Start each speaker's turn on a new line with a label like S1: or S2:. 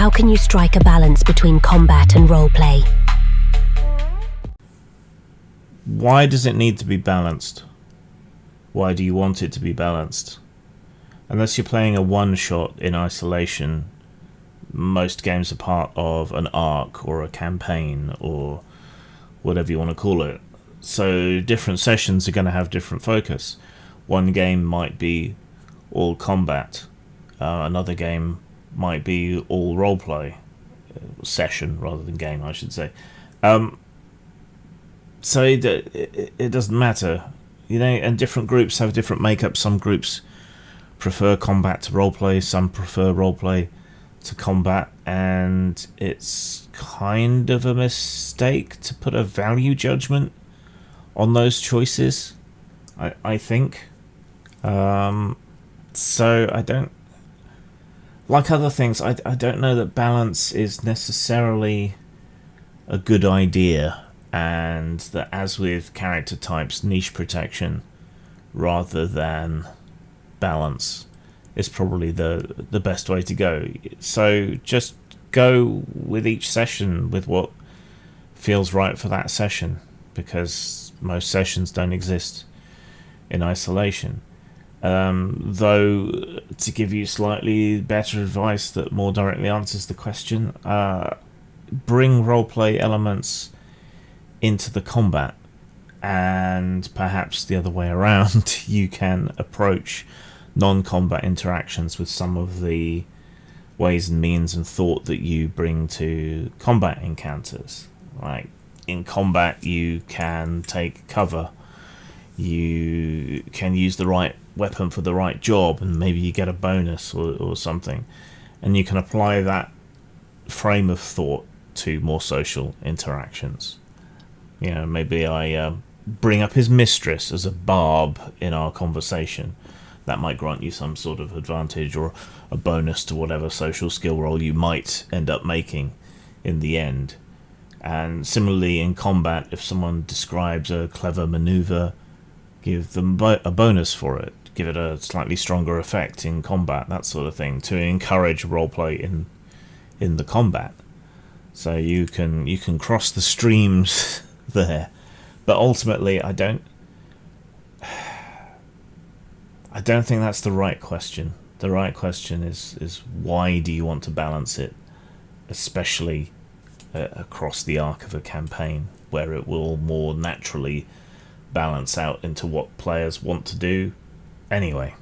S1: How can you strike a balance between combat and roleplay?
S2: Why does it need to be balanced? Why do you want it to be balanced? Unless you're playing a one-shot in isolation, most games are part of an arc or a campaign or whatever you want to call it. So different sessions are going to have different focus. One game might be all combat. Another game might be all roleplay. Session rather than game, I should say. So it doesn't matter. You know, and different groups have different makeup. Some groups prefer combat to roleplay, some prefer roleplay to combat, and it's kind of a mistake to put a value judgment on those choices, I think. So I don't... Like other things, I don't know that balance is necessarily a good idea, and that, as with character types, niche protection rather than balance is probably the best way to go. So just go with each session with what feels right for that session, because most sessions don't exist in isolation. Though, to give you slightly better advice that more directly answers the question, bring roleplay elements into the combat, and perhaps the other way around, you can approach non-combat interactions with some of the ways and means and thought that you bring to combat encounters. Like, in combat you can take cover, you can use the right weapon for the right job, and maybe you get a bonus or something, and you can apply that frame of thought to more social interactions. You know, maybe I bring up his mistress as a barb in our conversation. That might grant you some sort of advantage or a bonus to whatever social skill roll you might end up making in the end. And similarly in combat, if someone describes a clever maneuver, give them a bonus for it. Give it a slightly stronger effect in combat, that sort of thing, to encourage roleplay in the combat. So you can cross the streams there. But ultimately, I don't think that's the right question. The right question is why do you want to balance it, especially across the arc of a campaign, where it will more naturally balance out into what players want to do anyway.